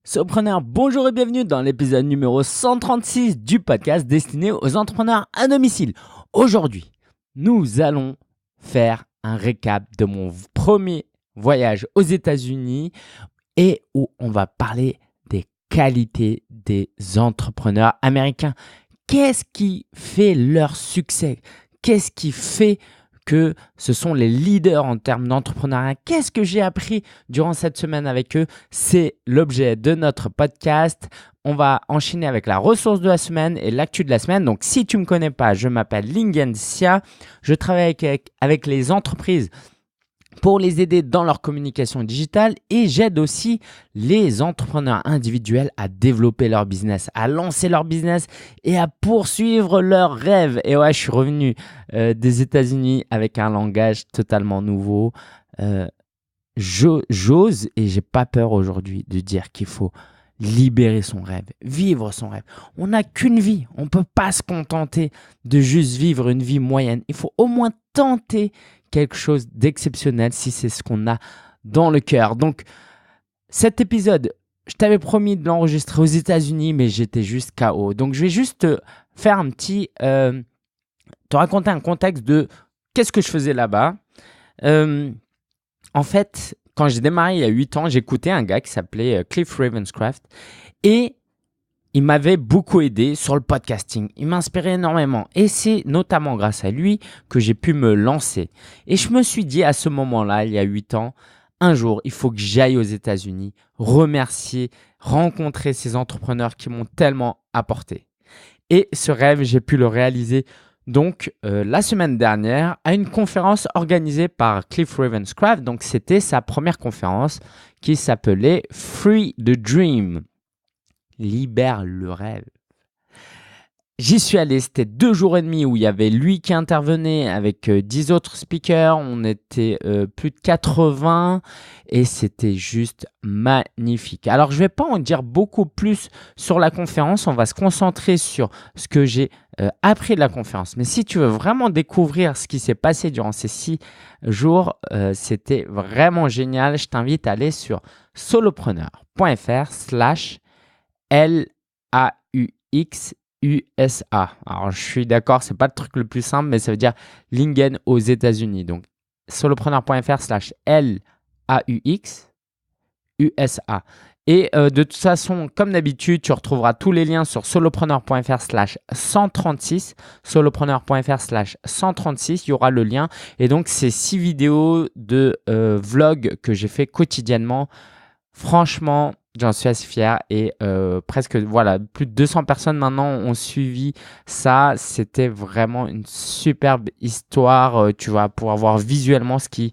Sopreneur, bonjour et bienvenue dans l'épisode numéro 136 du podcast destiné aux entrepreneurs à domicile. Aujourd'hui, nous allons faire un récap de mon premier voyage aux États-Unis et où on va parler des qualités des entrepreneurs américains. Qu'est-ce qui fait leur succès? Qu'est-ce qui fait que ce sont les leaders en termes d'entrepreneuriat? Qu'est-ce que j'ai appris durant cette semaine avec eux? C'est l'objet de notre podcast. On va enchaîner avec la ressource de la semaine et l'actu de la semaine. Donc, si tu ne me connais pas, je m'appelle Lingen Sia. Je travaille avec les entreprises pour les aider dans leur communication digitale et j'aide aussi les entrepreneurs individuels à développer leur business, à lancer leur business et à poursuivre leurs rêves. Et ouais, je suis revenu des États-Unis avec un langage totalement nouveau. J'ose et j'ai pas peur aujourd'hui de dire qu'il faut libérer son rêve, vivre son rêve. On n'a qu'une vie, on ne peut pas se contenter de juste vivre une vie moyenne. Il faut au moins tenter quelque chose d'exceptionnel si c'est ce qu'on a dans le cœur. Donc, cet épisode, je t'avais promis de l'enregistrer aux États-Unis, mais j'étais juste KO. Donc, je vais juste te faire te raconter un contexte de qu'est-ce que je faisais là-bas. En fait, quand j'ai démarré il y a 8 ans, j'écoutais un gars qui s'appelait Cliff Ravenscraft et il m'avait beaucoup aidé sur le podcasting. Il m'inspirait énormément. Et c'est notamment grâce à lui que j'ai pu me lancer. Et je me suis dit à ce moment-là, il y a 8 ans, un jour, il faut que j'aille aux États-Unis, remercier, rencontrer ces entrepreneurs qui m'ont tellement apporté. Et ce rêve, j'ai pu le réaliser donc la semaine dernière à une conférence organisée par Cliff Ravenscraft. Donc c'était sa première conférence qui s'appelait Free the Dream. Libère le rêve. J'y suis allé, c'était 2 jours et demi où il y avait lui qui intervenait avec 10 autres speakers. On était plus de 80 et c'était juste magnifique. Alors, je ne vais pas en dire beaucoup plus sur la conférence. On va se concentrer sur ce que j'ai appris de la conférence. Mais si tu veux vraiment découvrir ce qui s'est passé durant ces 6 jours, c'était vraiment génial. Je t'invite à aller sur solopreneur.fr/LAUXUSA. Alors, je suis d'accord, c'est pas le truc le plus simple, mais ça veut dire Lingen aux États-Unis. Donc, solopreneur.fr/LAUXUSA. Et de toute façon, comme d'habitude, tu retrouveras tous les liens sur solopreneur.fr/136. Solopreneur.fr/136, il y aura le lien. Et donc, c'est 6 vidéos de vlog que j'ai fait quotidiennement. Franchement, j'en suis assez fier et presque plus de 200 personnes maintenant ont suivi ça. C'était vraiment une superbe histoire. Tu vas pouvoir voir visuellement ce qui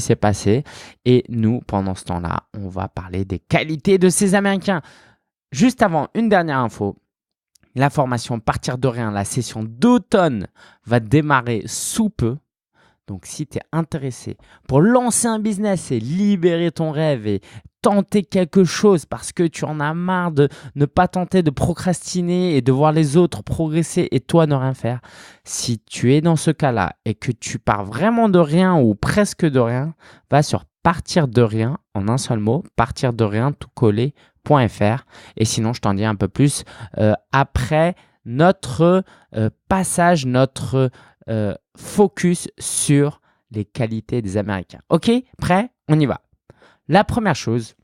s'est passé. Et nous, pendant ce temps-là, on va parler des qualités de ces Américains. Juste avant, une dernière info. La formation Partir de rien, la session d'automne va démarrer sous peu. Donc, si tu es intéressé pour lancer un business et libérer ton rêve et tenter quelque chose parce que tu en as marre de ne pas tenter, de procrastiner et de voir les autres progresser et toi ne rien faire, si tu es dans ce cas-là et que tu pars vraiment de rien ou presque de rien, va sur partir de rien en un seul mot, partir de rien tout collé.fr. Et sinon, je t'en dis un peu plus après notre passage, notre focus sur les qualités des Américains. Ok, prêt? On y va. La première chose,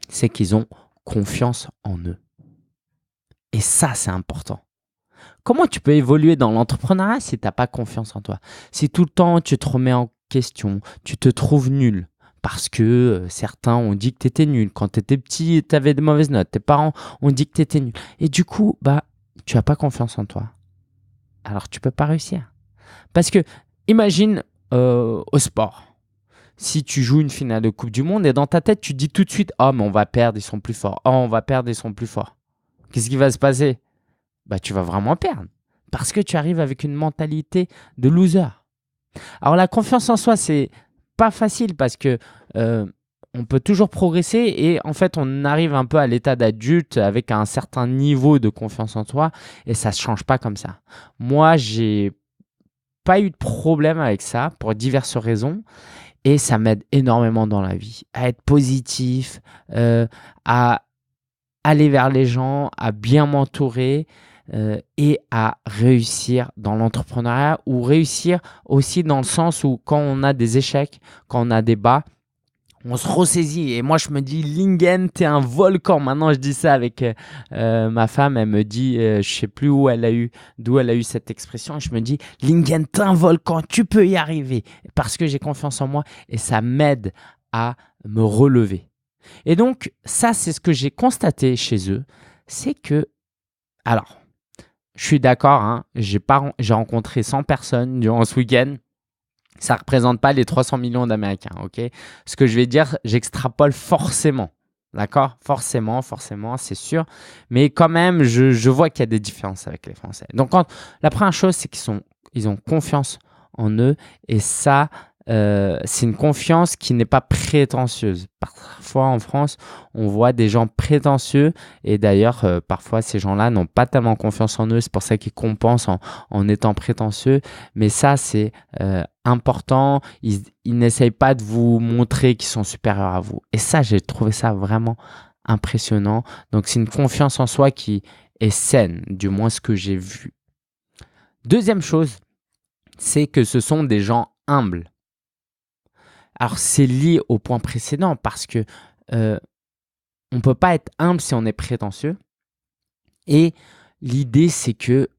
c'est qu'ils ont confiance en eux. Et ça, c'est important. Comment tu peux évoluer dans l'entrepreneuriat si tu n'as pas confiance en toi? Si tout le temps, tu te remets en question, tu te trouves nul parce que certains ont dit que tu étais nul. Quand tu étais petit, tu avais de mauvaises notes. Tes parents ont dit que tu étais nul. Et du coup, tu n'as pas confiance en toi. Alors, tu ne peux pas réussir. Parce que, imagine au sport. Si tu joues une finale de Coupe du Monde et dans ta tête, tu te dis tout de suite « Oh, mais on va perdre, ils sont plus forts. Oh, on va perdre, ils sont plus forts. » Qu'est-ce qui va se passer? Tu vas vraiment perdre parce que tu arrives avec une mentalité de loser. Alors, la confiance en soi, c'est pas facile parce que on peut toujours progresser et en fait, on arrive un peu à l'état d'adulte avec un certain niveau de confiance en toi et ça ne se change pas comme ça. Moi, j'ai pas eu de problème avec ça pour diverses raisons. Et ça m'aide énormément dans la vie, à être positif, à aller vers les gens, à bien m'entourer et à réussir dans l'entrepreneuriat ou réussir aussi dans le sens où quand on a des échecs, quand on a des bas, on se ressaisit. Et moi, je me dis, Lingen, t'es un volcan. Maintenant, je dis ça avec ma femme. Elle me dit, je sais plus d'où elle a eu cette expression. Et je me dis, Lingen, t'es un volcan. Tu peux y arriver. Parce que j'ai confiance en moi et ça m'aide à me relever. Et donc, ça, c'est ce que j'ai constaté chez eux. C'est que, alors, je suis d'accord, hein, j'ai rencontré 100 personnes durant ce week-end. Ça ne représente pas les 300 millions d'Américains, ok? Ce que je vais dire, j'extrapole forcément, d'accord? Forcément, c'est sûr. Mais quand même, je vois qu'il y a des différences avec les Français. Donc, la première chose, c'est qu'ils ont confiance en eux et ça, c'est une confiance qui n'est pas prétentieuse. Parfois, en France, on voit des gens prétentieux et d'ailleurs, parfois, ces gens-là n'ont pas tellement confiance en eux. C'est pour ça qu'ils compensent en étant prétentieux. Mais ça, c'est important. Ils n'essayent pas de vous montrer qu'ils sont supérieurs à vous. Et ça, j'ai trouvé ça vraiment impressionnant. Donc, c'est une confiance en soi qui est saine, du moins ce que j'ai vu. Deuxième chose, c'est que ce sont des gens humbles. Alors, c'est lié au point précédent parce que on ne peut pas être humble si on est prétentieux. Et l'idée, c'est que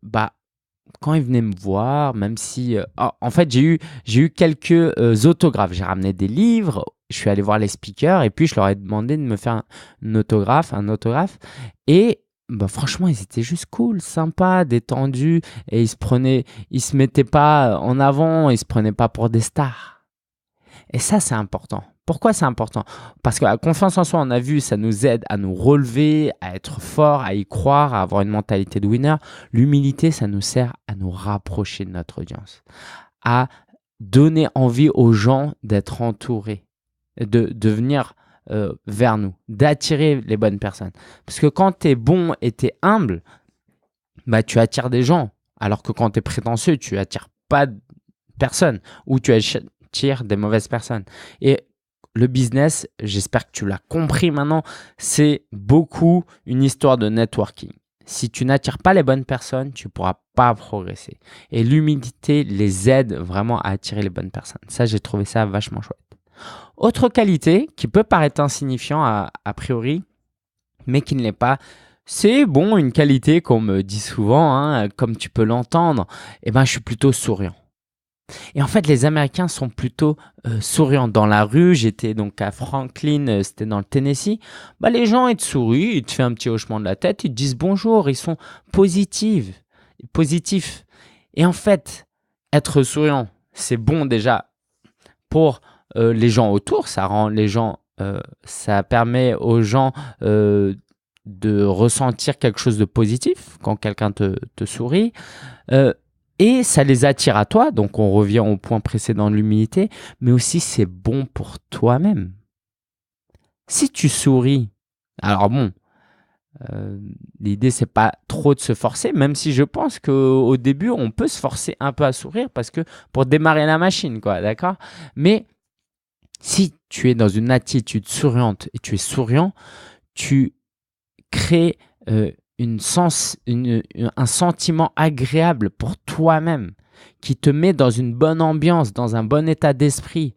quand ils venaient me voir, même si… en fait, j'ai eu quelques autographes. J'ai ramené des livres, je suis allé voir les speakers et puis je leur ai demandé de me faire un autographe. Et franchement, ils étaient juste cool, sympas, détendus et ils se mettaient pas en avant, ils se prenaient pas pour des stars. Et ça, c'est important. Pourquoi c'est important? Parce que la confiance en soi, on a vu, ça nous aide à nous relever, à être fort, à y croire, à avoir une mentalité de winner. L'humilité, ça nous sert à nous rapprocher de notre audience, à donner envie aux gens d'être entourés, de venir vers nous, d'attirer les bonnes personnes. Parce que quand tu es bon et tu es humble, tu attires des gens. Alors que quand tu es prétentieux, tu attires pas personne ou tu attires des mauvaises personnes. Et le business, j'espère que tu l'as compris maintenant, c'est beaucoup une histoire de networking. Si tu n'attires pas les bonnes personnes, tu ne pourras pas progresser. Et l'humilité les aide vraiment à attirer les bonnes personnes. Ça, j'ai trouvé ça vachement chouette. Autre qualité qui peut paraître insignifiant a priori, mais qui ne l'est pas, c'est une qualité qu'on me dit souvent, hein, comme tu peux l'entendre, je suis plutôt souriant. Et en fait, les Américains sont plutôt souriants. Dans la rue, j'étais donc à Franklin, c'était dans le Tennessee. Les gens, ils te sourient, ils te font un petit hochement de la tête, ils te disent bonjour, ils sont positifs. Et en fait, être souriant, c'est bon déjà pour les gens autour. Ça rend les gens, ça permet aux gens de ressentir quelque chose de positif quand quelqu'un te sourit. Et ça les attire à toi, donc on revient au point précédent de l'humilité, mais aussi c'est bon pour toi-même. Si tu souris, alors l'idée c'est pas trop de se forcer, même si je pense qu'au début on peut se forcer un peu à sourire parce que pour démarrer la machine, quoi, d'accord? Mais si tu es dans une attitude souriante et tu es souriant, tu crées un sentiment agréable pour toi-même qui te met dans une bonne ambiance, dans un bon état d'esprit.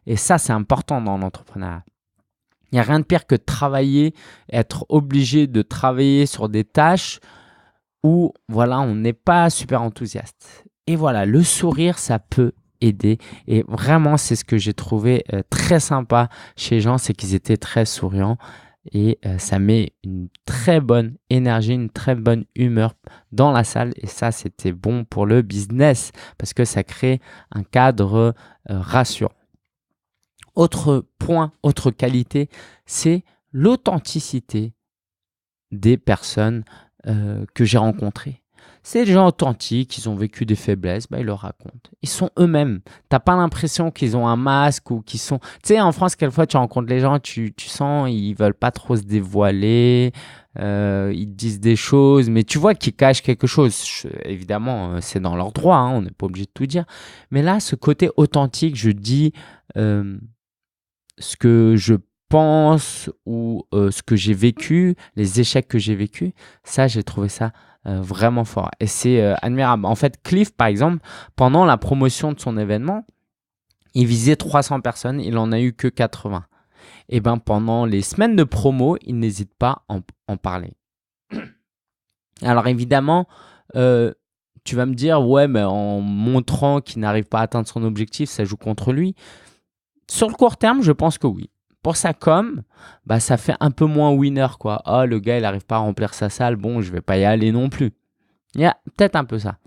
Et ça, c'est important dans l'entrepreneuriat. Il n'y a rien de pire que de travailler, être obligé de travailler sur des tâches où on n'est pas super enthousiaste. Et le sourire, ça peut aider. Et vraiment, c'est ce que j'ai trouvé très sympa chez les gens, c'est qu'ils étaient très souriants. Et ça met une très bonne énergie, une très bonne humeur dans la salle. Et ça, c'était bon pour le business parce que ça crée un cadre rassurant. Autre point, autre qualité, c'est l'authenticité des personnes que j'ai rencontrées. C'est des gens authentiques, ils ont vécu des faiblesses, ils le racontent. Ils sont eux-mêmes. T'as pas l'impression qu'ils ont un masque ou qu'ils sont… Tu sais, en France, quelquefois, tu rencontres les gens, tu sens, ils veulent pas trop se dévoiler, ils disent des choses, mais tu vois qu'ils cachent quelque chose. Évidemment, c'est dans leur droit, on n'est pas obligé de tout dire. Mais là, ce côté authentique, je dis ce que je pense ou ce que j'ai vécu, les échecs que j'ai vécus, ça, j'ai trouvé ça vraiment fort. Et c'est admirable. En fait, Cliff, par exemple, pendant la promotion de son événement, il visait 300 personnes, il en a eu que 80. Et ben pendant les semaines de promo, il n'hésite pas à en parler. Alors évidemment, tu vas me dire, ouais, mais en montrant qu'il n'arrive pas à atteindre son objectif, ça joue contre lui. Sur le court terme, je pense que oui. Pour sa com, bah, ça fait un peu moins winner, quoi. Ah, le gars, il n'arrive pas à remplir sa salle, bon, je ne vais pas y aller non plus. Il y a peut-être un peu ça.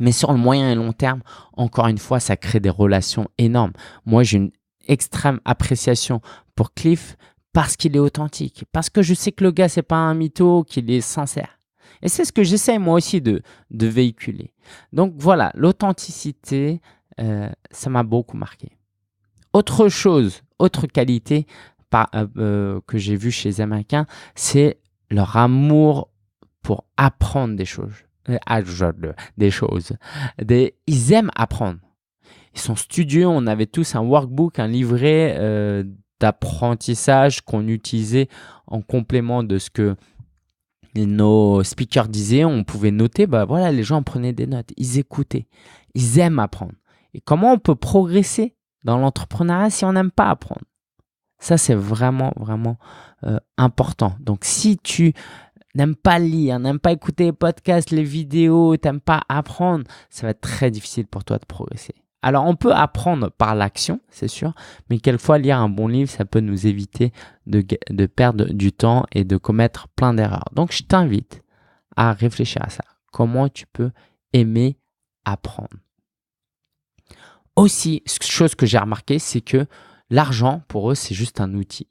Mais sur le moyen et long terme, encore une fois, ça crée des relations énormes. Moi, j'ai une extrême appréciation pour Cliff parce qu'il est authentique, parce que je sais que le gars, c'est pas un mytho, qu'il est sincère. Et c'est ce que j'essaie moi aussi de véhiculer. Donc voilà, l'authenticité, ça m'a beaucoup marqué. Autre chose, autre qualité que j'ai vue chez les Américains, c'est leur amour pour apprendre des choses. Ils aiment apprendre. Ils sont studieux. On avait tous un workbook, un livret d'apprentissage qu'on utilisait en complément de ce que nos speakers disaient. On pouvait noter. Bah voilà, les gens prenaient des notes. Ils écoutaient. Ils aiment apprendre. Et comment on peut progresser dans l'entrepreneuriat si on n'aime pas apprendre? Ça, c'est vraiment, vraiment important. Donc, si tu n'aimes pas lire, n'aimes pas écouter les podcasts, les vidéos, tu n'aimes pas apprendre, ça va être très difficile pour toi de progresser. Alors, on peut apprendre par l'action, c'est sûr, mais quelquefois, lire un bon livre, ça peut nous éviter de perdre du temps et de commettre plein d'erreurs. Donc, je t'invite à réfléchir à ça. Comment tu peux aimer apprendre? Aussi, chose que j'ai remarqué, c'est que l'argent, pour eux, c'est juste un outil.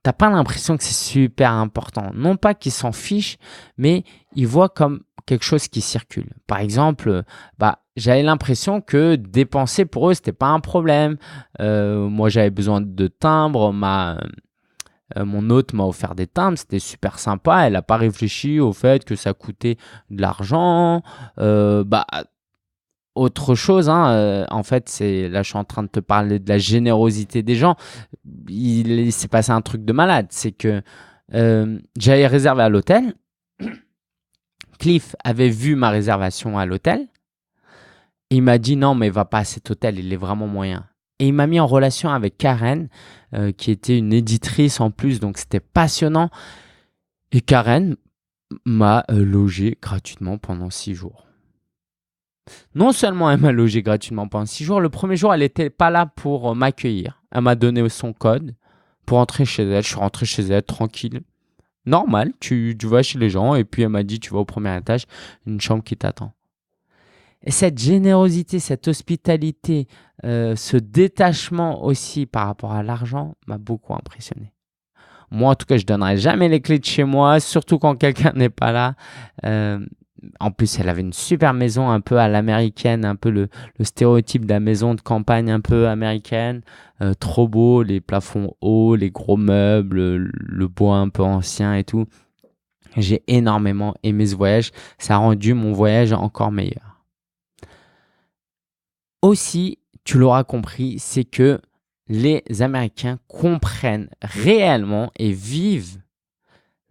T'as pas l'impression que c'est super important. Non pas qu'ils s'en fichent, mais ils voient comme quelque chose qui circule. Par exemple, j'avais l'impression que dépenser pour eux, c'était pas un problème. Moi, j'avais besoin de timbres. Mon hôte m'a offert des timbres. C'était super sympa. Elle n'a pas réfléchi au fait que ça coûtait de l'argent. Autre chose, en fait, là je suis en train de te parler de la générosité des gens. Il s'est passé un truc de malade, c'est que j'avais réservé à l'hôtel. Cliff avait vu ma réservation à l'hôtel. Il m'a dit non, mais va pas à cet hôtel, il est vraiment moyen. Et il m'a mis en relation avec Karen, qui était une éditrice en plus, donc c'était passionnant. Et Karen m'a logé gratuitement pendant 6 jours. Non seulement elle m'a logé gratuitement pendant 6 jours, le premier jour, elle n'était pas là pour m'accueillir. Elle m'a donné son code pour entrer chez elle. Je suis rentré chez elle tranquille. Normal, tu vas chez les gens et puis elle m'a dit tu vas au premier étage, une chambre qui t'attend. Et cette générosité, cette hospitalité, ce détachement aussi par rapport à l'argent m'a beaucoup impressionné. Moi, en tout cas, je ne donnerai jamais les clés de chez moi, surtout quand quelqu'un n'est pas là. En plus, elle avait une super maison un peu à l'américaine, un peu le stéréotype de la maison de campagne un peu américaine. Trop beau, les plafonds hauts, les gros meubles, le bois un peu ancien et tout. J'ai énormément aimé ce voyage. Ça a rendu mon voyage encore meilleur. Aussi, tu l'auras compris, c'est que les Américains comprennent réellement et vivent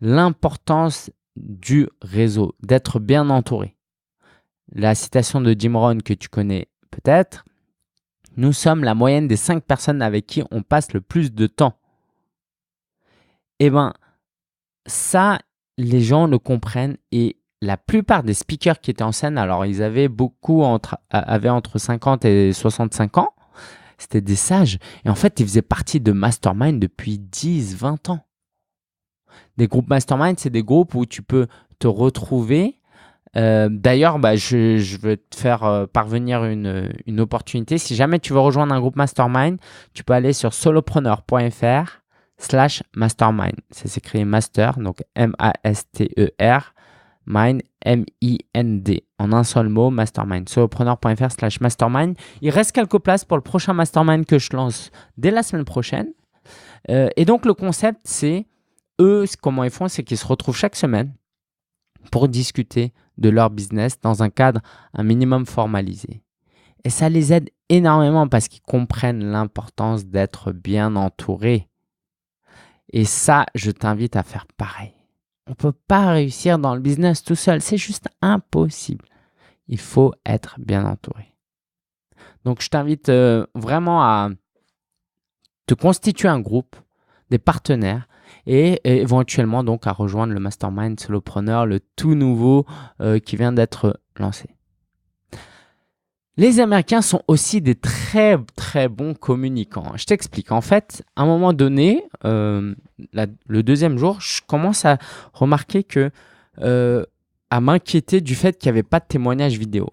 l'importance du réseau, d'être bien entouré. La citation de Jim Rohn que tu connais peut-être, nous sommes la moyenne des 5 personnes avec qui on passe le plus de temps. Eh bien, ça, les gens le comprennent et la plupart des speakers qui étaient en scène, alors ils avaient entre 50 et 65 ans, c'était des sages. Et en fait, ils faisaient partie de mastermind depuis 10, 20 ans. Des groupes mastermind, c'est des groupes où tu peux te retrouver. D'ailleurs, je veux te faire parvenir une opportunité. Si jamais tu veux rejoindre un groupe mastermind, tu peux aller sur solopreneur.fr/mastermind. Ça s'écrit master, donc M-A-S-T-E-R, mind, M-I-N-D. En un seul mot, mastermind. solopreneur.fr/mastermind. Il reste quelques places pour le prochain mastermind que je lance dès la semaine prochaine. Et donc, le concept, c'est eux, comment ils font, c'est qu'ils se retrouvent chaque semaine pour discuter de leur business dans un cadre un minimum formalisé. Et ça les aide énormément parce qu'ils comprennent l'importance d'être bien entourés. Et ça, je t'invite à faire pareil. On ne peut pas réussir dans le business tout seul. C'est juste impossible. Il faut être bien entouré. Donc, je t'invite vraiment à te constituer un groupe, des partenaires et éventuellement donc à rejoindre le Mastermind Solopreneur, le tout nouveau qui vient d'être lancé. Les Américains sont aussi des très très bons communicants. Je t'explique. En fait, à un moment donné, le deuxième jour, je commence à remarquer à m'inquiéter du fait qu'il n'y avait pas de témoignage vidéo.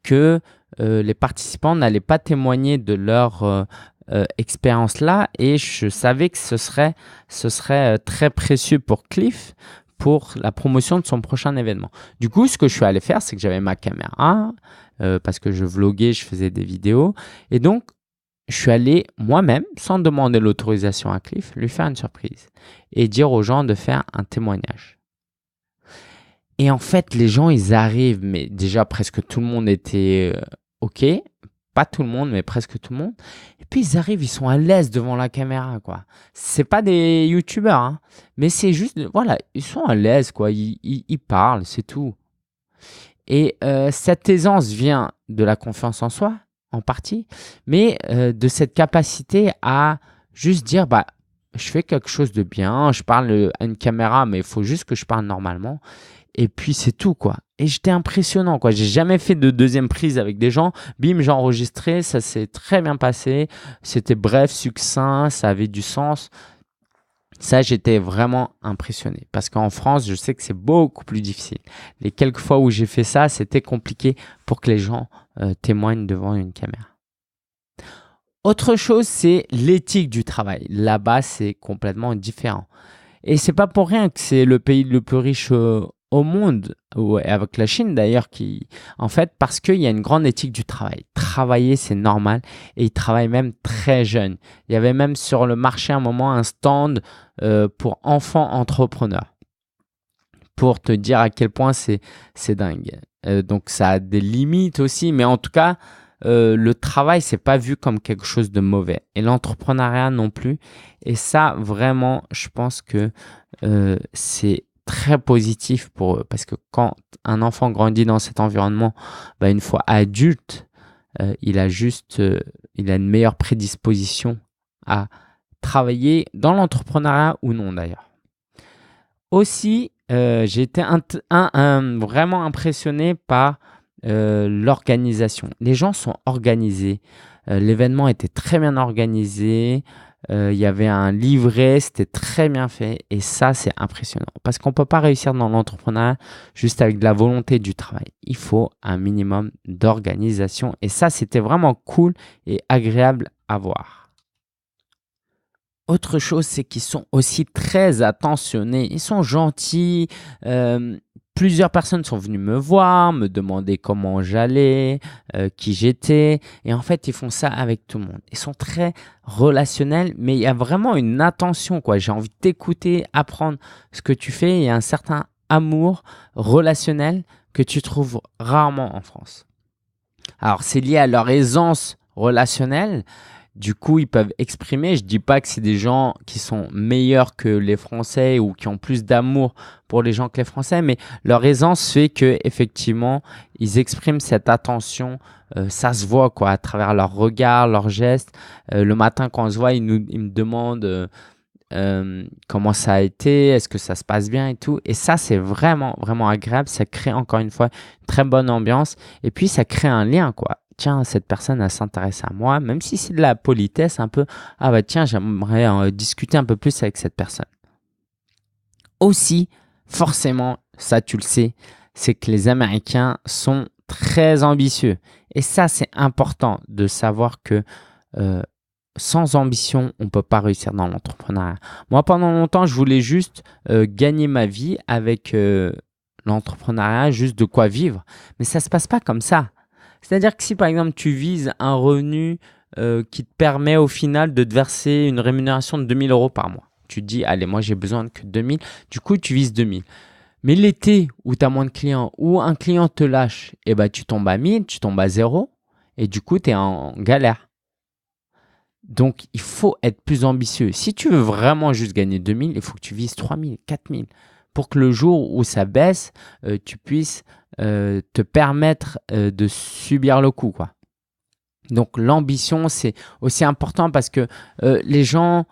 Que les participants n'allaient pas témoigner de leur expérience-là et je savais que ce serait très précieux pour Cliff pour la promotion de son prochain événement. Du coup, ce que je suis allé faire, c'est que j'avais ma caméra parce que je vloguais, je faisais des vidéos et donc je suis allé moi-même, sans demander l'autorisation à Cliff, lui faire une surprise et dire aux gens de faire un témoignage. Et en fait, les gens, ils arrivent, mais déjà presque tout le monde était OK. Pas tout le monde, mais presque tout le monde. Et puis ils arrivent, ils sont à l'aise devant la caméra, quoi. C'est pas des youtubeurs, hein, mais c'est juste, voilà, ils sont à l'aise, quoi. Ils parlent, c'est tout. Et cette aisance vient de la confiance en soi, en partie, mais de cette capacité à juste dire, bah, je fais quelque chose de bien, je parle à une caméra, mais il faut juste que je parle normalement. Et puis c'est tout, quoi. Et j'étais impressionnant, quoi. J'ai jamais fait de deuxième prise avec des gens. Bim, j'ai enregistré, ça s'est très bien passé. C'était bref, succinct, ça avait du sens. Ça, j'étais vraiment impressionné. Parce qu'en France, je sais que c'est beaucoup plus difficile. Les quelques fois où j'ai fait ça, c'était compliqué pour que les gens témoignent devant une caméra. Autre chose, c'est l'éthique du travail. Là-bas, c'est complètement différent. Et c'est pas pour rien que c'est le pays le plus riche au monde, avec la Chine d'ailleurs, en fait, parce qu'il y a une grande éthique du travail. Travailler, c'est normal et ils travaillent même très jeunes. Il y avait même sur le marché à un moment un stand pour enfants entrepreneurs, pour te dire à quel point c'est dingue. Donc ça a des limites aussi, mais en tout cas, le travail, c'est pas vu comme quelque chose de mauvais et l'entrepreneuriat non plus. Et ça, vraiment, je pense que c'est très positif pour eux parce que quand un enfant grandit dans cet environnement, bah, une fois adulte, il a une meilleure prédisposition à travailler dans l'entrepreneuriat ou non d'ailleurs. Aussi, j'ai été vraiment impressionné par l'organisation. Les gens sont organisés. L'événement était très bien organisé. Il y avait un livret, c'était très bien fait. Et ça, c'est impressionnant. Parce qu'on ne peut pas réussir dans l'entrepreneuriat juste avec de la volonté du travail. Il faut un minimum d'organisation. Et ça, c'était vraiment cool et agréable à voir. Autre chose, c'est qu'ils sont aussi très attentionnés. Ils sont gentils. Plusieurs personnes sont venues me voir, me demander comment j'allais, qui j'étais. Et en fait, ils font ça avec tout le monde. Ils sont très relationnels, mais il y a vraiment une attention, quoi. J'ai envie de t'écouter, apprendre ce que tu fais. Il y a un certain amour relationnel que tu trouves rarement en France. Alors, c'est lié à leur aisance relationnelle. Du coup, ils peuvent exprimer. Je ne dis pas que c'est des gens qui sont meilleurs que les Français ou qui ont plus d'amour pour les gens que les Français, mais leur aisance fait que effectivement, ils expriment cette attention. Ça se voit quoi, à travers leurs regards, leurs gestes. Le matin, quand on se voit, ils me demandent comment ça a été, est-ce que ça se passe bien et tout. Et ça, c'est vraiment, vraiment agréable. Ça crée encore une fois une très bonne ambiance. Et puis, ça crée un lien, quoi. Tiens, cette personne, elle s'intéresse à moi, même si c'est de la politesse un peu. Ah bah tiens, j'aimerais discuter un peu plus avec cette personne. Aussi, forcément, ça tu le sais, c'est que les Américains sont très ambitieux. Et ça, c'est important de savoir que sans ambition, on ne peut pas réussir dans l'entrepreneuriat. Moi, pendant longtemps, je voulais juste gagner ma vie avec l'entrepreneuriat, juste de quoi vivre. Mais ça ne se passe pas comme ça. C'est-à-dire que si par exemple tu vises un revenu qui te permet au final de te verser une rémunération de 2 000 € par mois, tu te dis allez moi j'ai besoin que 2 000, du coup tu vises 2 000. Mais l'été où tu as moins de clients, où un client te lâche, et ben tu tombes à 1 000, tu tombes à 0 et du coup tu es en galère. Donc, il faut être plus ambitieux. Si tu veux vraiment juste gagner 2000, il faut que tu vises 3000, 4000 pour que le jour où ça baisse, tu puisses te permettre de subir le coup, quoi. Donc, l'ambition, c'est aussi important parce que les gens,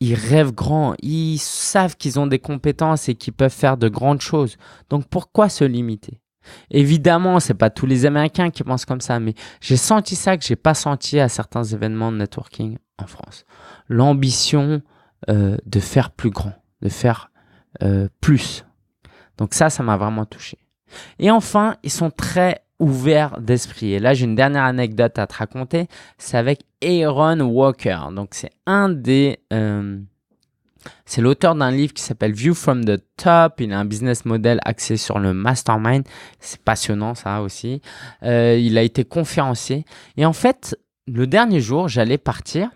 ils rêvent grand, ils savent qu'ils ont des compétences et qu'ils peuvent faire de grandes choses. Donc, pourquoi se limiter? Évidemment, c'est pas tous les Américains qui pensent comme ça, mais j'ai senti ça que j'ai pas senti à certains événements de networking en France. L'ambition de faire plus grand, de faire plus. Donc ça m'a vraiment touché. Et enfin, ils sont très ouverts d'esprit. Et là, j'ai une dernière anecdote à te raconter. C'est avec Aaron Walker. Donc c'est c'est l'auteur d'un livre qui s'appelle View from the Top. Il a un business model axé sur le mastermind. C'est passionnant ça aussi. Il a été conférencier. Et en fait, le dernier jour, j'allais partir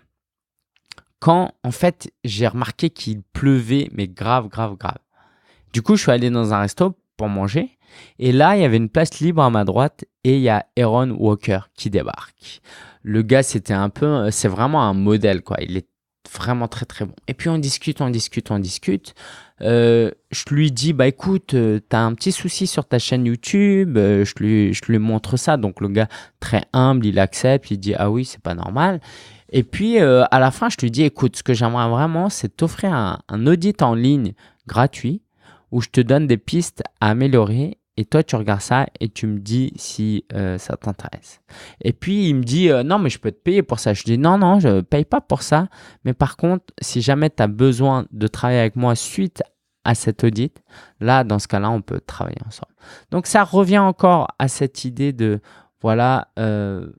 quand en fait j'ai remarqué qu'il pleuvait, mais grave. Du coup, je suis allé dans un resto pour manger. Et là, il y avait une place libre à ma droite et il y a Aaron Walker qui débarque. Le gars, c'est vraiment un modèle, quoi. Il est vraiment très très bon. Et puis on discute. Je lui dis, bah écoute, t'as un petit souci sur ta chaîne YouTube. Je lui montre ça. Donc le gars, très humble, il accepte. Il dit, ah oui, c'est pas normal. Et puis à la fin, je lui dis, écoute, ce que j'aimerais vraiment, c'est t'offrir un audit en ligne gratuit où je te donne des pistes à améliorer. Et toi, tu regardes ça et tu me dis si ça t'intéresse. Et puis, il me dit, non, mais je peux te payer pour ça. Je dis, non, je ne paye pas pour ça. Mais par contre, si jamais tu as besoin de travailler avec moi suite à cet audit, là, dans ce cas-là, on peut travailler ensemble. Donc, ça revient encore à cette idée de, voilà,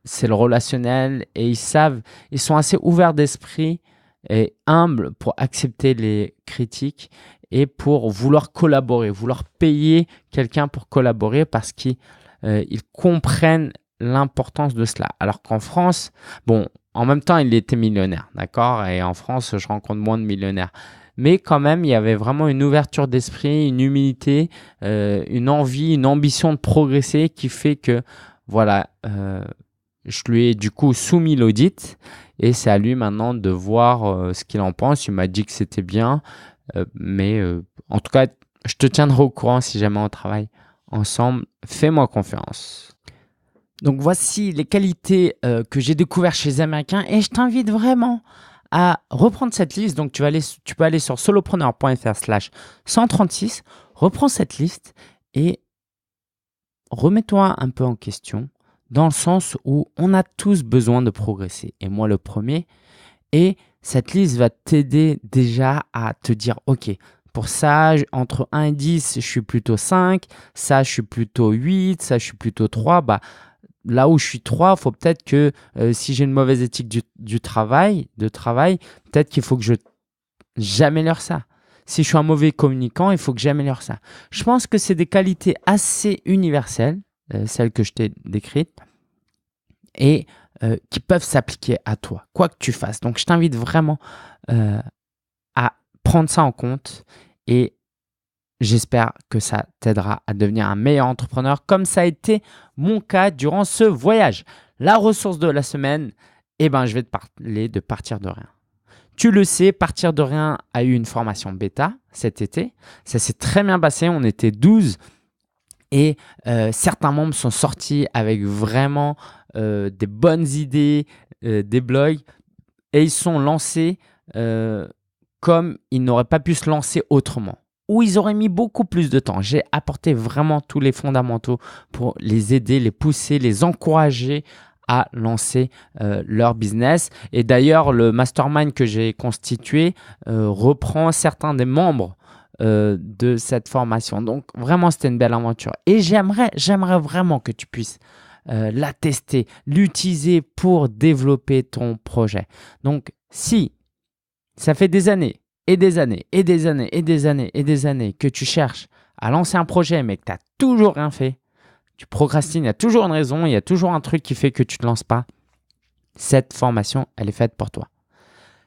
c'est le relationnel et ils sont assez ouverts d'esprit et humbles pour accepter les critiques et pour vouloir collaborer, vouloir payer quelqu'un pour collaborer parce qu'ils comprennent l'importance de cela. Alors qu'en France, bon, en même temps, il était millionnaire, d'accord? Et en France, je rencontre moins de millionnaires. Mais quand même, il y avait vraiment une ouverture d'esprit, une humilité, une envie, une ambition de progresser qui fait que, voilà, je lui ai du coup soumis l'audit et c'est à lui maintenant de voir ce qu'il en pense. Il m'a dit que c'était bien. Mais en tout cas, je te tiendrai au courant si jamais on travaille ensemble. Fais-moi confiance. Donc voici les qualités que j'ai découvertes chez les Américains et je t'invite vraiment à reprendre cette liste. Donc tu peux aller sur solopreneur.fr/136, reprends cette liste et remets-toi un peu en question dans le sens où on a tous besoin de progresser. Et moi le premier. Et cette liste va t'aider déjà à te dire, OK, pour ça, entre 1 et 10, je suis plutôt 5, ça, je suis plutôt 8, ça, je suis plutôt 3. Bah, là où je suis 3, il faut peut-être que si j'ai une mauvaise éthique de travail, peut-être qu'il faut que j'améliore ça. Si je suis un mauvais communicant, il faut que j'améliore ça. Je pense que c'est des qualités assez universelles, celles que je t'ai décrites. Et qui peuvent s'appliquer à toi, quoi que tu fasses. Donc, je t'invite vraiment à prendre ça en compte et j'espère que ça t'aidera à devenir un meilleur entrepreneur comme ça a été mon cas durant ce voyage. La ressource de la semaine, je vais te parler de Partir de rien. Tu le sais, Partir de rien a eu une formation bêta cet été. Ça s'est très bien passé, on était 12 et certains membres sont sortis avec vraiment des bonnes idées, des blogs et ils sont lancés comme ils n'auraient pas pu se lancer autrement. Ou ils auraient mis beaucoup plus de temps. J'ai apporté vraiment tous les fondamentaux pour les aider, les pousser, les encourager à lancer leur business. Et d'ailleurs, le mastermind que j'ai constitué reprend certains des membres de cette formation. Donc vraiment, c'était une belle aventure. Et j'aimerais vraiment que tu puisses la tester, l'utiliser pour développer ton projet. Donc, si ça fait des années et des années et des années et des années et des années que tu cherches à lancer un projet mais que tu n'as toujours rien fait, tu procrastines, il y a toujours une raison, il y a toujours un truc qui fait que tu ne te lances pas, cette formation, elle est faite pour toi.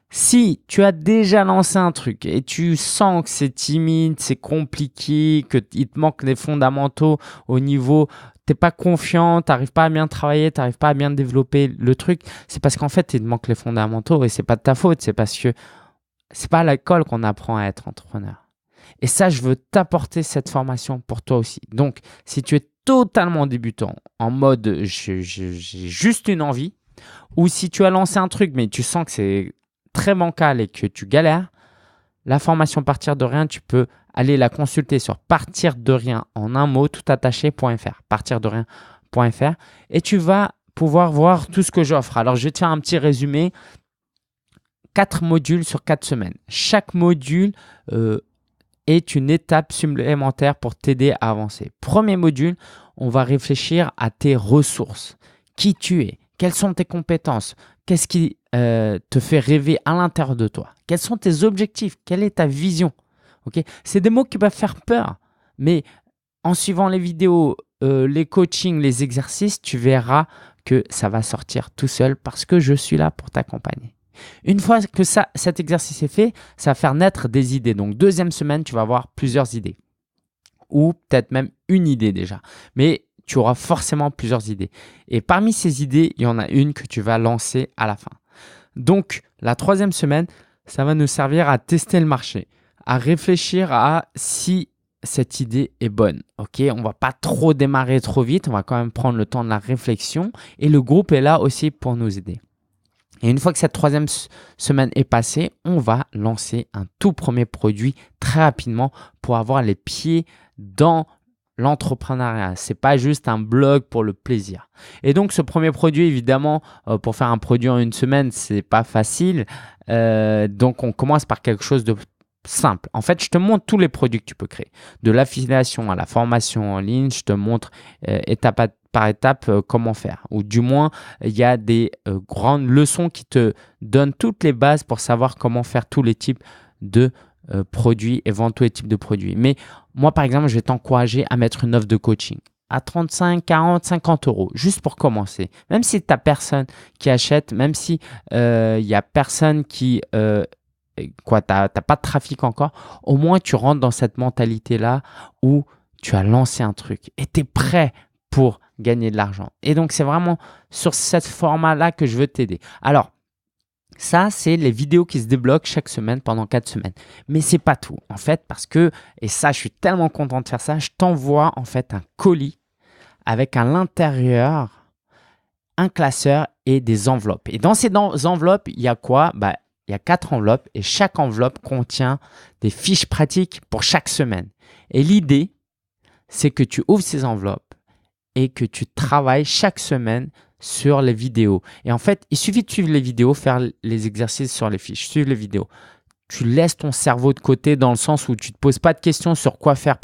Si tu as déjà lancé un truc et tu sens que c'est timide, c'est compliqué, qu'il te manque des fondamentaux au niveau t'es pas confiant, t'arrives pas à bien travailler, t'arrives pas à bien développer le truc, c'est parce qu'en fait, il te manque les fondamentaux et c'est pas de ta faute. C'est parce que c'est pas à l'école qu'on apprend à être entrepreneur. Et ça, je veux t'apporter cette formation pour toi aussi. Donc, si tu es totalement débutant, en mode j'ai juste une envie, ou si tu as lancé un truc mais tu sens que c'est très bancal et que tu galères, la formation Partir de rien, tu peux aller la consulter sur partirderien en un mot tout attaché.fr, partirderien.fr, et tu vas pouvoir voir tout ce que j'offre. Alors, je vais te faire un petit résumé. 4 modules sur 4 semaines. Chaque module est une étape supplémentaire pour t'aider à avancer. Premier module, on va réfléchir à tes ressources. Qui tu es? Quelles sont tes compétences? Qu'est-ce qui te fait rêver à l'intérieur de toi? Quels sont tes objectifs? Quelle est ta vision? Okay, c'est des mots qui peuvent faire peur, mais en suivant les vidéos, les coachings, les exercices, tu verras que ça va sortir tout seul parce que je suis là pour t'accompagner. Une fois que cet exercice est fait, ça va faire naître des idées. Donc, deuxième semaine, tu vas avoir plusieurs idées ou peut-être même une idée déjà. Mais tu auras forcément plusieurs idées. Et parmi ces idées, il y en a une que tu vas lancer à la fin. Donc, la troisième semaine, ça va nous servir à tester le marché, à réfléchir à si cette idée est bonne. Ok, on ne va pas trop démarrer trop vite, on va quand même prendre le temps de la réflexion et le groupe est là aussi pour nous aider. Et une fois que cette troisième semaine est passée, on va lancer un tout premier produit très rapidement pour avoir les pieds dans l'entrepreneuriat. Ce n'est pas juste un blog pour le plaisir. Et donc, ce premier produit, évidemment, pour faire un produit en une semaine, ce n'est pas facile. Donc, on commence par quelque chose de simple. En fait, je te montre tous les produits que tu peux créer. De l'affiliation à la formation en ligne, je te montre étape par étape comment faire. Ou du moins, il y a des grandes leçons qui te donnent toutes les bases pour savoir comment faire tous les types de produits et vendre tous les types de produits. Mais moi, par exemple, je vais t'encourager à mettre une offre de coaching à 35, 40, 50 euros, juste pour commencer. Même si tu n'as personne qui achète, même si il n'y a personne qui... t'as pas de trafic encore, au moins tu rentres dans cette mentalité-là où tu as lancé un truc et tu es prêt pour gagner de l'argent. Et donc, c'est vraiment sur ce format-là que je veux t'aider. Alors, ça, c'est les vidéos qui se débloquent chaque semaine pendant 4 semaines. Mais c'est pas tout, en fait, parce que, et ça, je suis tellement content de faire ça, je t'envoie en fait un colis avec à l'intérieur un classeur et des enveloppes. Et dans ces enveloppes, il y a quoi? Il y a 4 enveloppes et chaque enveloppe contient des fiches pratiques pour chaque semaine. Et l'idée, c'est que tu ouvres ces enveloppes et que tu travailles chaque semaine sur les vidéos. Et en fait, il suffit de suivre les vidéos, faire les exercices sur les fiches, suivre les vidéos. Tu laisses ton cerveau de côté dans le sens où tu ne te poses pas de questions sur quoi faire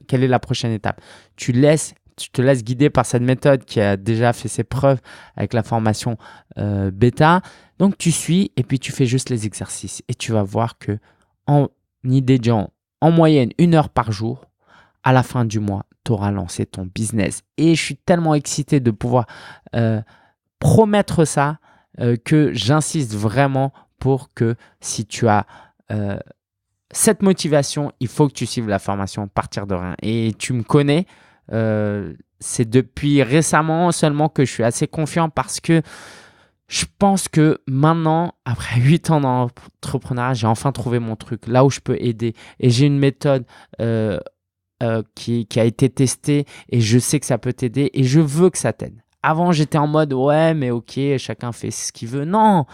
quelle est la prochaine étape. Tu te laisses guider par cette méthode qui a déjà fait ses preuves avec la formation bêta. Donc, tu suis et puis tu fais juste les exercices. Et tu vas voir que en idéant en moyenne 1 heure par jour, à la fin du mois, tu auras lancé ton business. Et je suis tellement excité de pouvoir promettre ça que j'insiste vraiment pour que si tu as cette motivation, il faut que tu suives la formation Partir de rien. Et tu me connais, c'est depuis récemment seulement que je suis assez confiant parce que je pense que maintenant, après 8 ans d'entrepreneuriat, j'ai enfin trouvé mon truc, là où je peux aider. Et j'ai une méthode qui a été testée et je sais que ça peut t'aider et je veux que ça t'aide. Avant, j'étais en mode « ouais, mais ok, chacun fait ce qu'il veut ». Non,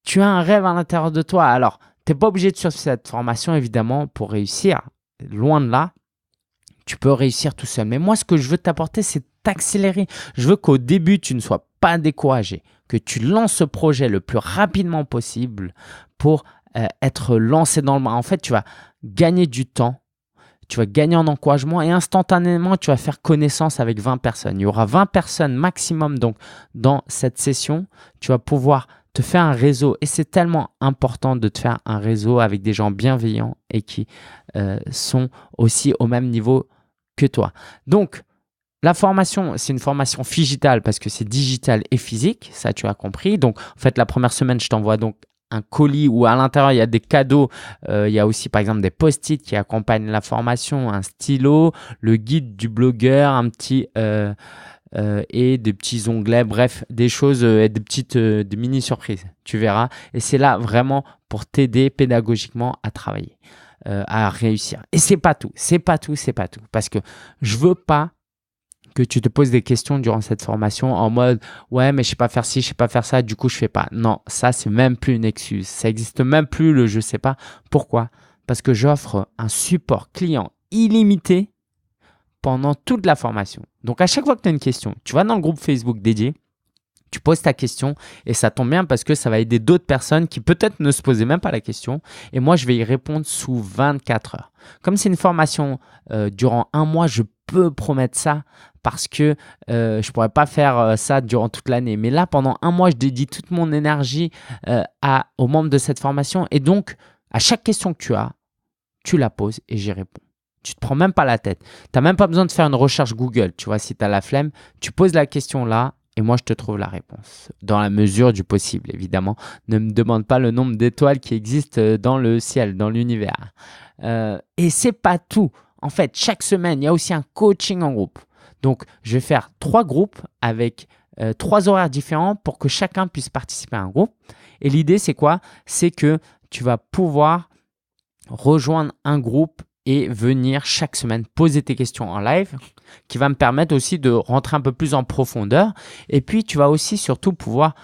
tu as un rêve à l'intérieur de toi. Alors, tu n'es pas obligé de suivre cette formation, évidemment, pour réussir. Loin de là, tu peux réussir tout seul. Mais moi, ce que je veux t'apporter, c'est t'accélérer. Je veux qu'au début, tu ne sois pas découragé, que tu lances ce projet le plus rapidement possible pour être lancé dans le bain. En fait, tu vas gagner du temps. Tu vas gagner en encouragement et instantanément, tu vas faire connaissance avec 20 personnes. Il y aura 20 personnes maximum donc, dans cette session. Tu vas pouvoir te faire un réseau et c'est tellement important de te faire un réseau avec des gens bienveillants et qui sont aussi au même niveau que toi. Donc, la formation, c'est une formation digitale parce que c'est digital et physique. Ça, tu as compris. Donc, en fait, la première semaine, je t'envoie donc un colis où à l'intérieur, il y a des cadeaux. Il y a aussi, par exemple, des post-it qui accompagnent la formation, un stylo, le guide du blogueur, un petit et des petits onglets, bref, des choses et des mini-surprises. Tu verras. Et c'est là vraiment pour t'aider pédagogiquement à travailler, à réussir. Et c'est pas tout. Parce que je veux pas que tu te poses des questions durant cette formation en mode « Ouais, mais je sais pas faire ci, je sais pas faire ça, du coup, je fais pas. » Non, ça, c'est même plus une excuse. Ça existe même plus le « je sais pas ». Pourquoi ? Parce que j'offre un support client illimité pendant toute la formation. Donc, à chaque fois que tu as une question, tu vas dans le groupe Facebook dédié, tu poses ta question et ça tombe bien parce que ça va aider d'autres personnes qui peut-être ne se posaient même pas la question. Et moi, je vais y répondre sous 24 heures. Comme c'est une formation durant un mois, je peux promettre ça parce que je ne pourrais pas faire ça durant toute l'année. Mais là, pendant un mois, je dédie toute mon énergie aux membres de cette formation. Et donc, à chaque question que tu as, tu la poses et j'y réponds. Tu ne te prends même pas la tête. Tu n'as même pas besoin de faire une recherche Google. Tu vois, si tu as la flemme, tu poses la question là et moi, je te trouve la réponse. Dans la mesure du possible, évidemment. Ne me demande pas le nombre d'étoiles qui existent dans le ciel, dans l'univers. Et ce n'est pas tout. En fait, chaque semaine, il y a aussi un coaching en groupe. Donc, je vais faire 3 groupes avec 3 horaires différents pour que chacun puisse participer à un groupe. Et l'idée, c'est quoi ? C'est que tu vas pouvoir rejoindre un groupe et venir chaque semaine poser tes questions en live, qui va me permettre aussi de rentrer un peu plus en profondeur. Et puis, tu vas aussi surtout pouvoir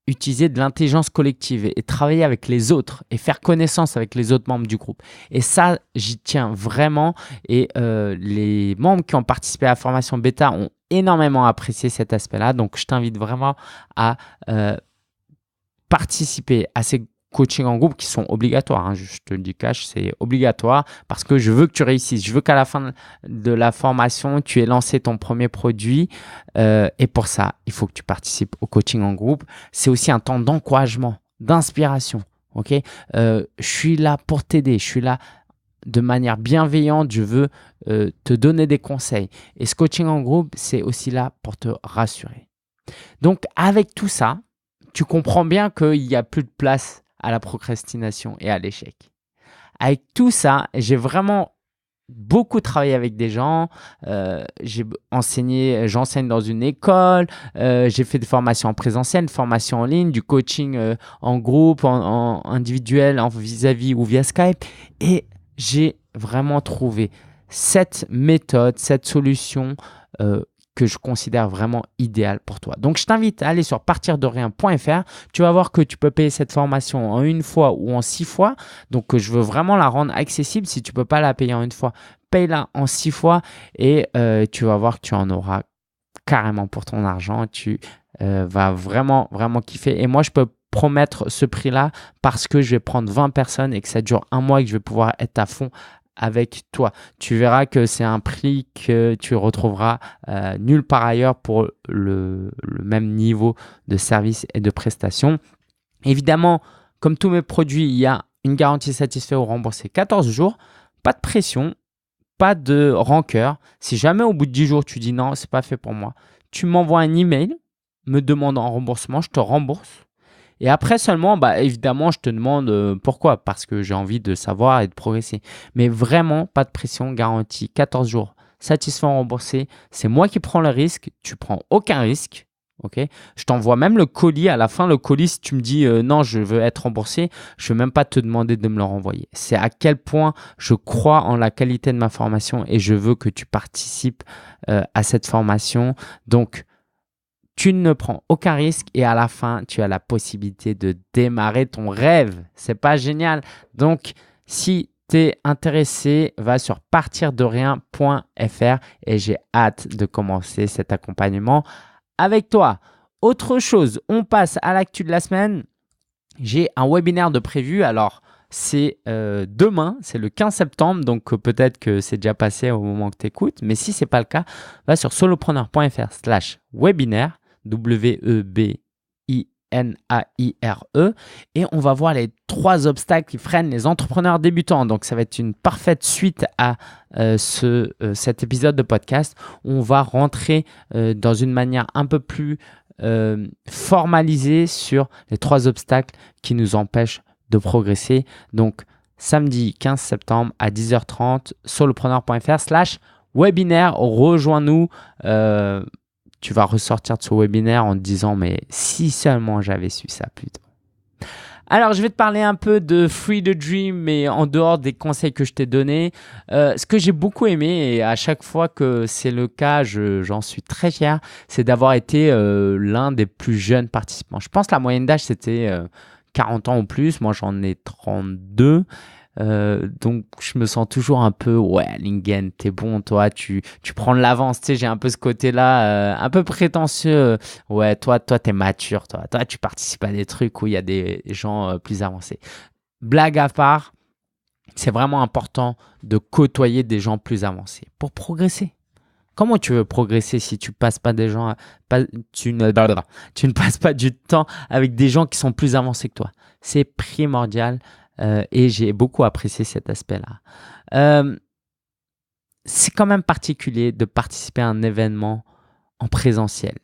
utiliser de l'intelligence collective et travailler avec les autres et faire connaissance avec les autres membres du groupe. Et ça, j'y tiens vraiment. Et les membres qui ont participé à la formation bêta ont énormément apprécié cet aspect-là. Donc, je t'invite vraiment à participer à ces coaching en groupe qui sont obligatoires. Je te le dis cash, c'est obligatoire parce que je veux que tu réussisses. Je veux qu'à la fin de la formation, tu aies lancé ton premier produit et pour ça, il faut que tu participes au coaching en groupe. C'est aussi un temps d'encouragement, d'inspiration. Ok, je suis là pour t'aider. Je suis là de manière bienveillante. Je veux te donner des conseils. Et ce coaching en groupe, c'est aussi là pour te rassurer. Donc, avec tout ça, tu comprends bien qu'il n'y a plus de place à la procrastination et à l'échec. Avec tout ça, j'ai vraiment beaucoup travaillé avec des gens. J'enseigne dans une école. J'ai fait des formations en présentiel, des formations en ligne, du coaching en groupe, en individuel, en vis-à-vis ou via Skype. Et j'ai vraiment trouvé cette méthode, cette solution que je considère vraiment idéal pour toi. Donc, je t'invite à aller sur partirderien.fr. Tu vas voir que tu peux payer cette formation en 1 fois ou en 6 fois. Donc, je veux vraiment la rendre accessible. Si tu ne peux pas la payer en 1 fois, paye-la en 6 fois et tu vas voir que tu en auras carrément pour ton argent. Tu vas vraiment, vraiment kiffer. Et moi, je peux promettre ce prix-là parce que je vais prendre 20 personnes et que ça dure 1 mois et que je vais pouvoir être à fond avec toi. Tu verras que c'est un prix que tu retrouveras nulle part ailleurs pour le même niveau de service et de prestation. Évidemment, comme tous mes produits, il y a une garantie satisfait ou remboursé 14 jours. Pas de pression, pas de rancœur. Si jamais au bout de 10 jours, tu dis non, c'est pas fait pour moi, tu m'envoies un email me demandant un remboursement, je te rembourse. Et après seulement, évidemment, je te demande pourquoi. Parce que j'ai envie de savoir et de progresser. Mais vraiment, pas de pression, garantie 14 jours. Satisfait ou remboursé, c'est moi qui prends le risque. Tu prends aucun risque. Okay, je t'envoie même le colis. À la fin, le colis, si tu me dis non, je veux être remboursé, je ne vais même pas te demander de me le renvoyer. C'est à quel point je crois en la qualité de ma formation et je veux que tu participes à cette formation. Donc, tu ne prends aucun risque et à la fin, tu as la possibilité de démarrer ton rêve. C'est pas génial? Donc, si tu es intéressé, va sur partirderien.fr et j'ai hâte de commencer cet accompagnement avec toi. Autre chose, on passe à l'actu de la semaine. J'ai un webinaire de prévu. Alors, c'est demain, c'est le 15 septembre, donc peut-être que c'est déjà passé au moment que tu écoutes. Mais si ce n'est pas le cas, va sur solopreneur.fr/webinaire. WEBINAIRE et on va voir les 3 obstacles qui freinent les entrepreneurs débutants. Donc, ça va être une parfaite suite à cet épisode de podcast. On va rentrer dans une manière un peu plus formaliser sur les 3 obstacles qui nous empêchent de progresser. Donc, samedi 15 septembre à 10h30, solopreneur.fr/webinaire. Rejoins-nous. Tu vas ressortir de ce webinaire en te disant « mais si seulement j'avais su ça plus tôt ». Alors, je vais te parler un peu de Free the Dream, mais en dehors des conseils que je t'ai donnés. Ce que j'ai beaucoup aimé, et à chaque fois que c'est le cas, j'en suis très fier, c'est d'avoir été l'un des plus jeunes participants. Je pense que la moyenne d'âge, c'était 40 ans ou plus. Moi, j'en ai 32. Donc, je me sens toujours un peu, ouais, Lingen, t'es bon, toi, tu prends de l'avance. Tu sais, j'ai un peu ce côté-là, un peu prétentieux. Ouais, toi, t'es mature, toi, tu participes à des trucs où il y a des gens plus avancés. Blague à part, c'est vraiment important de côtoyer des gens plus avancés pour progresser. Comment tu veux progresser si tu passes pas des gens, tu ne passes pas du temps avec des gens qui sont plus avancés que toi? C'est primordial. Et j'ai beaucoup apprécié cet aspect-là. C'est quand même particulier de participer à un événement en présentiel.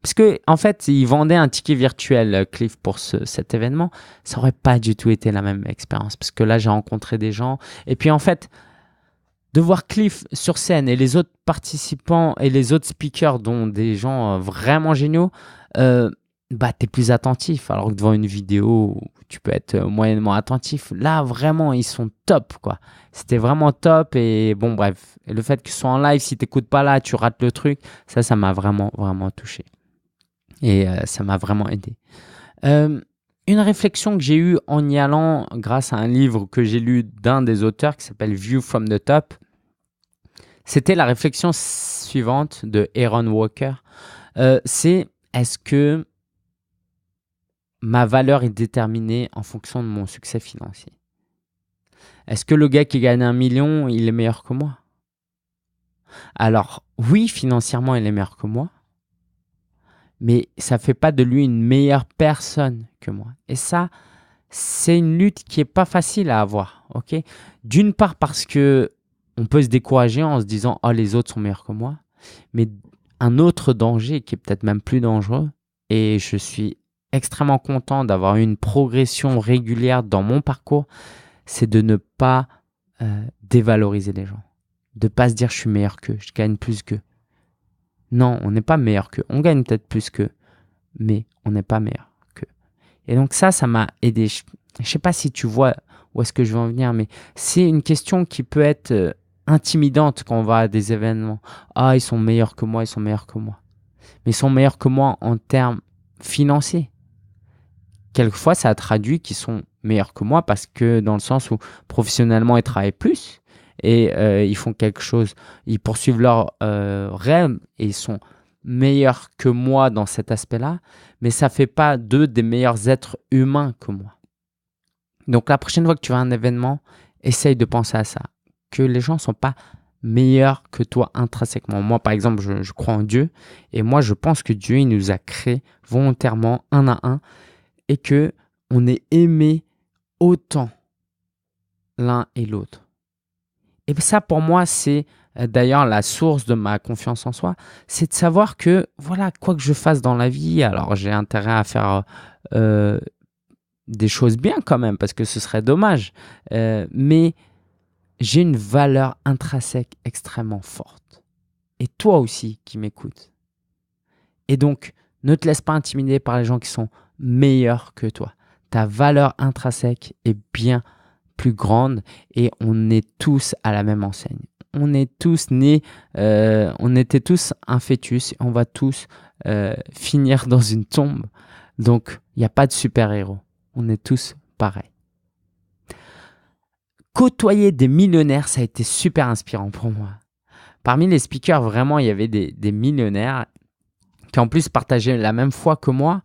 Parce que en fait, ils vendaient un ticket virtuel, Cliff, pour cet événement. Ça n'aurait pas du tout été la même expérience. Parce que là, j'ai rencontré des gens. Et puis en fait, de voir Cliff sur scène et les autres participants et les autres speakers, dont des gens vraiment géniaux, t'es plus attentif. Alors que devant une vidéo, tu peux être moyennement attentif. Là, vraiment, ils sont top, quoi. C'était vraiment top. Et bon, bref. Et le fait qu'ils soient en live, si tu n'écoutes pas là, tu rates le truc. Ça m'a vraiment, vraiment touché. Et ça m'a vraiment aidé. Une réflexion que j'ai eue en y allant grâce à un livre que j'ai lu d'un des auteurs qui s'appelle View from the Top, c'était la réflexion suivante de Aaron Walker. C'est est-ce que ma valeur est déterminée en fonction de mon succès financier? Est-ce que le gars qui gagne 1 million, il est meilleur que moi? Alors, oui, financièrement, il est meilleur que moi, mais ça ne fait pas de lui une meilleure personne que moi. Et ça, c'est une lutte qui n'est pas facile à avoir. Okay? D'une part parce que on peut se décourager en se disant « Oh, les autres sont meilleurs que moi ». Mais un autre danger qui est peut-être même plus dangereux, et je suis extrêmement content d'avoir eu une progression régulière dans mon parcours, c'est de ne pas dévaloriser les gens. De ne pas se dire « je suis meilleur qu'eux, je gagne plus qu'eux ». Non, on n'est pas meilleur qu'eux. On gagne peut-être plus qu'eux, mais on n'est pas meilleur qu'eux. Et donc ça m'a aidé. Je ne sais pas si tu vois où est-ce que je veux en venir, mais c'est une question qui peut être intimidante quand on va à des événements. Ah, ils sont meilleurs que moi, ils sont meilleurs que moi. Mais ils sont meilleurs que moi en termes financiers. Quelquefois, ça traduit qu'ils sont meilleurs que moi parce que dans le sens où professionnellement, ils travaillent plus et ils font quelque chose, ils poursuivent leur rêve et ils sont meilleurs que moi dans cet aspect-là, mais ça ne fait pas d'eux des meilleurs êtres humains que moi. Donc la prochaine fois que tu vas à un événement, essaye de penser à ça, que les gens ne sont pas meilleurs que toi intrinsèquement. Moi, par exemple, je crois en Dieu et moi, je pense que Dieu, il nous a créés volontairement, un à un, et qu'on est aimé autant l'un et l'autre. Et ça, pour moi, c'est d'ailleurs la source de ma confiance en soi, c'est de savoir que, voilà, quoi que je fasse dans la vie, alors j'ai intérêt à faire des choses bien quand même, parce que ce serait dommage, mais j'ai une valeur intrinsèque extrêmement forte. Et toi aussi qui m'écoutes. Et donc, ne te laisse pas intimider par les gens qui sont meilleurs que toi. Ta valeur intrinsèque est bien plus grande et on est tous à la même enseigne. On est tous nés, on était tous un fœtus et on va tous finir dans une tombe. Donc, il n'y a pas de super-héros. On est tous pareils. Côtoyer des millionnaires, ça a été super inspirant pour moi. Parmi les speakers, vraiment, il y avait des millionnaires qui en plus partageaient la même foi que moi.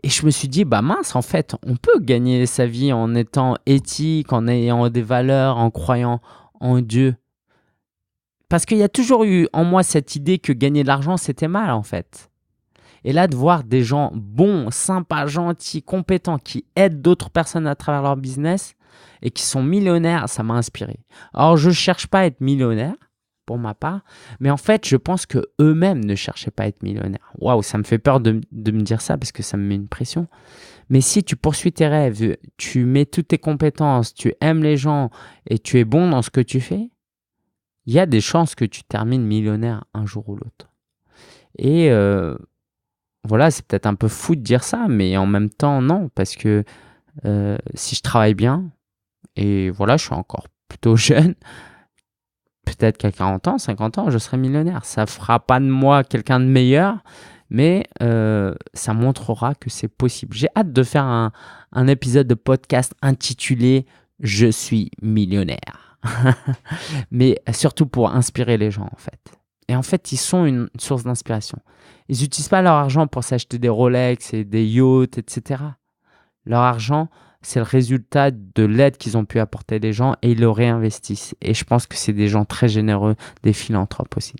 Et je me suis dit, bah mince, en fait, on peut gagner sa vie en étant éthique, en ayant des valeurs, en croyant en Dieu. Parce qu'il y a toujours eu en moi cette idée que gagner de l'argent, c'était mal, en fait. Et là, de voir des gens bons, sympas, gentils, compétents, qui aident d'autres personnes à travers leur business et qui sont millionnaires, ça m'a inspiré. Alors, je ne cherche pas à être millionnaire, pour ma part. Mais en fait, je pense qu'eux-mêmes ne cherchaient pas à être millionnaires. Waouh, ça me fait peur de me dire ça parce que ça me met une pression. Mais si tu poursuis tes rêves, tu mets toutes tes compétences, tu aimes les gens et tu es bon dans ce que tu fais, il y a des chances que tu termines millionnaire un jour ou l'autre. Et voilà, c'est peut-être un peu fou de dire ça, mais en même temps, non, parce que si je travaille bien, et voilà, je suis encore plutôt jeune, peut-être qu'à 40 ans, 50 ans, je serai millionnaire. Ça fera pas de moi quelqu'un de meilleur, mais ça montrera que c'est possible. J'ai hâte de faire un épisode de podcast intitulé « Je suis millionnaire ». Mais surtout pour inspirer les gens, en fait. Et en fait, ils sont une source d'inspiration. Ils n'utilisent pas leur argent pour s'acheter des Rolex et des yachts, etc. Leur argent, c'est le résultat de l'aide qu'ils ont pu apporter les gens et ils le réinvestissent. Et je pense que c'est des gens très généreux, des philanthropes aussi.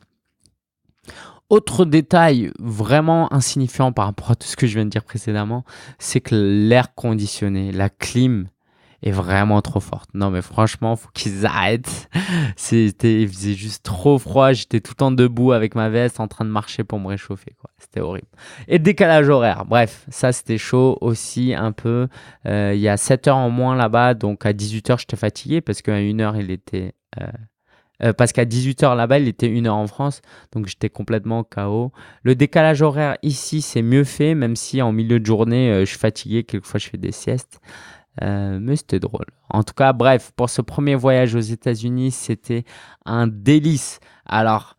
Autre détail vraiment insignifiant par rapport à tout ce que je viens de dire précédemment, c'est que l'air conditionné, la clim, est vraiment trop forte. Non mais franchement, faut qu'ils arrêtent. Il faisait juste trop froid. J'étais tout le temps debout avec ma veste en train de marcher pour me réchauffer, quoi. C'était horrible. Et le décalage horaire. Bref, ça c'était chaud aussi un peu. Il y a 7 heures en moins là-bas. Donc à 18 heures, j'étais fatigué parce qu'à 1 heure, il était... parce qu'à 18 heures là-bas, il était 1 heure en France. Donc j'étais complètement KO. Le décalage horaire ici, c'est mieux fait. Même si en milieu de journée, je suis fatigué. Quelquefois, je fais des siestes. Mais c'était drôle. En tout cas, bref, pour ce premier voyage aux États-Unis, c'était un délice. Alors,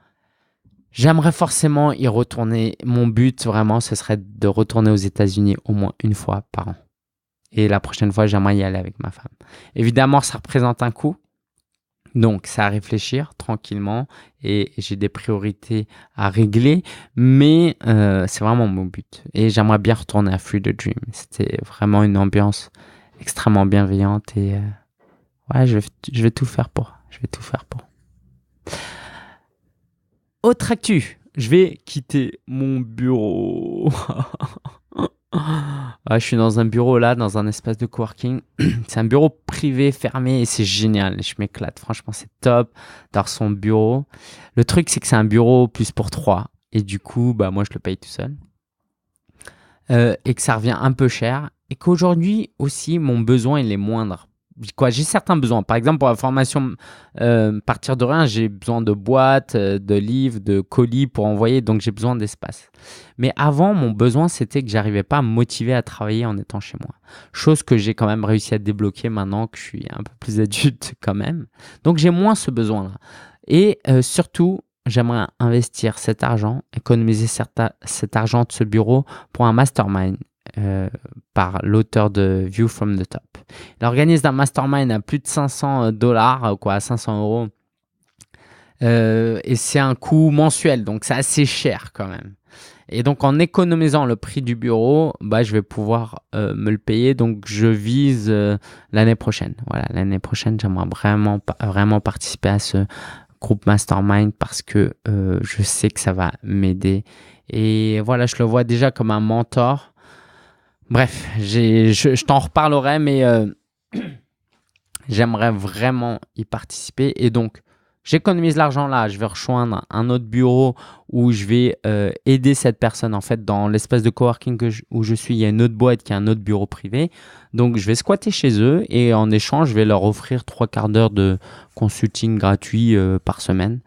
j'aimerais forcément y retourner. Mon but, vraiment, ce serait de retourner aux États-Unis au moins une fois par an. Et la prochaine fois, j'aimerais y aller avec ma femme. Évidemment, ça représente un coût. Donc, c'est à réfléchir tranquillement et j'ai des priorités à régler, mais c'est vraiment mon but. Et j'aimerais bien retourner à Free the Dream. C'était vraiment une ambiance extrêmement bienveillante et ouais, je vais tout faire pour. Je vais tout faire pour. Autre actu, je vais quitter mon bureau. Ouais, je suis dans un bureau là, dans un espace de coworking. C'est un bureau privé, fermé et c'est génial. Je m'éclate. Franchement, c'est top d'avoir son bureau. Le truc, c'est que c'est un bureau plus pour 3. Et du coup, bah, moi, je le paye tout seul. Et que ça revient un peu cher. Et qu'aujourd'hui aussi, mon besoin, il est moindre. J'ai certains besoins. Par exemple, pour la formation partir de rien, j'ai besoin de boîtes, de livres, de colis pour envoyer. Donc, j'ai besoin d'espace. Mais avant, mon besoin, c'était que j'arrivais pas à me motiver à travailler en étant chez moi. Chose que j'ai quand même réussi à débloquer maintenant que je suis un peu plus adulte quand même. Donc, j'ai moins ce besoin-là. Et surtout, j'aimerais investir cet argent, économiser cet argent de ce bureau pour un mastermind. Par l'auteur de View from the Top. Il organise un mastermind à plus de $500, quoi, à 500 €. Et c'est un coût mensuel, donc c'est assez cher quand même. Et donc en économisant le prix du bureau, bah, je vais pouvoir me le payer. Donc je vise l'année prochaine. Voilà, l'année prochaine, j'aimerais vraiment participer à ce groupe mastermind parce que je sais que ça va m'aider. Et voilà, je le vois déjà comme un mentor. Bref, je t'en reparlerai, mais j'aimerais vraiment y participer. Et donc, j'économise l'argent là. Je vais rejoindre un autre bureau où je vais aider cette personne. En fait, dans l'espace de coworking où je suis, il y a une autre boîte qui a un autre bureau privé. Donc, je vais squatter chez eux et en échange, je vais leur offrir 3/4 d'heure de consulting gratuit par semaine.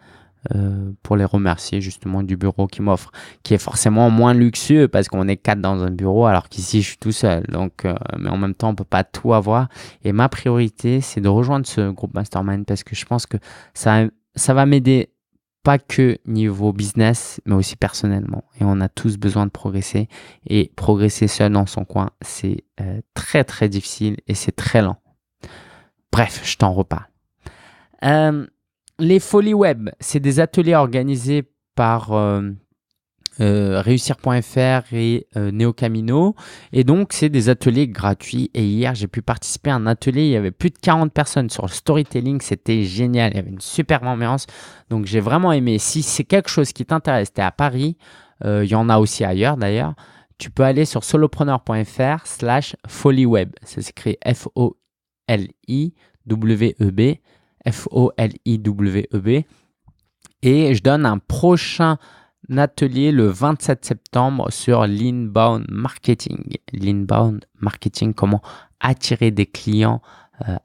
Pour les remercier justement du bureau qu'ils m'offrent, qui est forcément moins luxueux parce qu'on est 4 dans un bureau alors qu'ici je suis tout seul. Donc, mais en même temps, on ne peut pas tout avoir. Et ma priorité, c'est de rejoindre ce groupe mastermind parce que je pense que ça va m'aider pas que niveau business, mais aussi personnellement. Et on a tous besoin de progresser. Et progresser seul dans son coin, c'est très très difficile et c'est très lent. Bref, je t'en reparle. Les Folies Web, c'est des ateliers organisés par Réussir.fr et Neo Camino. Et donc, c'est des ateliers gratuits. Et hier, j'ai pu participer à un atelier. Il y avait plus de 40 personnes sur le storytelling. C'était génial. Il y avait une super ambiance. Donc, j'ai vraiment aimé. Si c'est quelque chose qui t'intéresse, tu es à Paris. Il y en a aussi ailleurs d'ailleurs. Tu peux aller sur solopreneur.fr/folieweb. Ça s'écrit FOLIWEB. FOLIWEB. Et je donne un prochain atelier le 27 septembre sur l'inbound marketing. L'inbound marketing, comment attirer des clients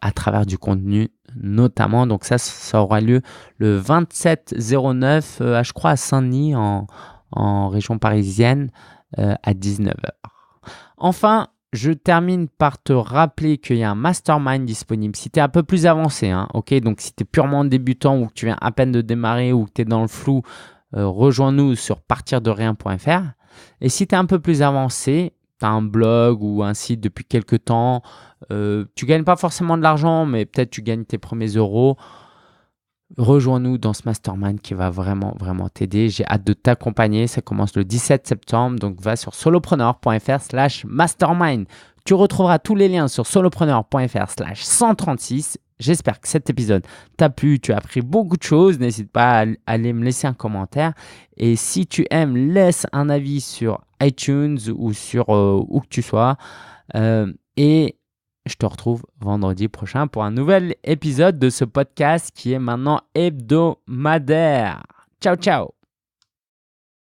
à travers du contenu notamment. Donc ça aura lieu le 27/09, je crois à Saint-Denis en région parisienne à 19h. Enfin, je termine par te rappeler qu'il y a un mastermind disponible. Si tu es un peu plus avancé, ok, donc si tu es purement débutant ou que tu viens à peine de démarrer ou que tu es dans le flou, rejoins-nous sur partirderien.fr. Et si tu es un peu plus avancé, tu as un blog ou un site depuis quelques temps, tu ne gagnes pas forcément de l'argent, mais peut-être tu gagnes tes premiers euros, rejoins-nous dans ce mastermind qui va vraiment, vraiment t'aider. J'ai hâte de t'accompagner. Ça commence le 17 septembre. Donc, va sur solopreneur.fr/mastermind. Tu retrouveras tous les liens sur solopreneur.fr/136. J'espère que cet épisode t'a plu. Tu as appris beaucoup de choses. N'hésite pas à aller me laisser un commentaire. Et si tu aimes, laisse un avis sur iTunes ou sur où que tu sois. Et je te retrouve vendredi prochain pour un nouvel épisode de ce podcast qui est maintenant hebdomadaire. Ciao, ciao!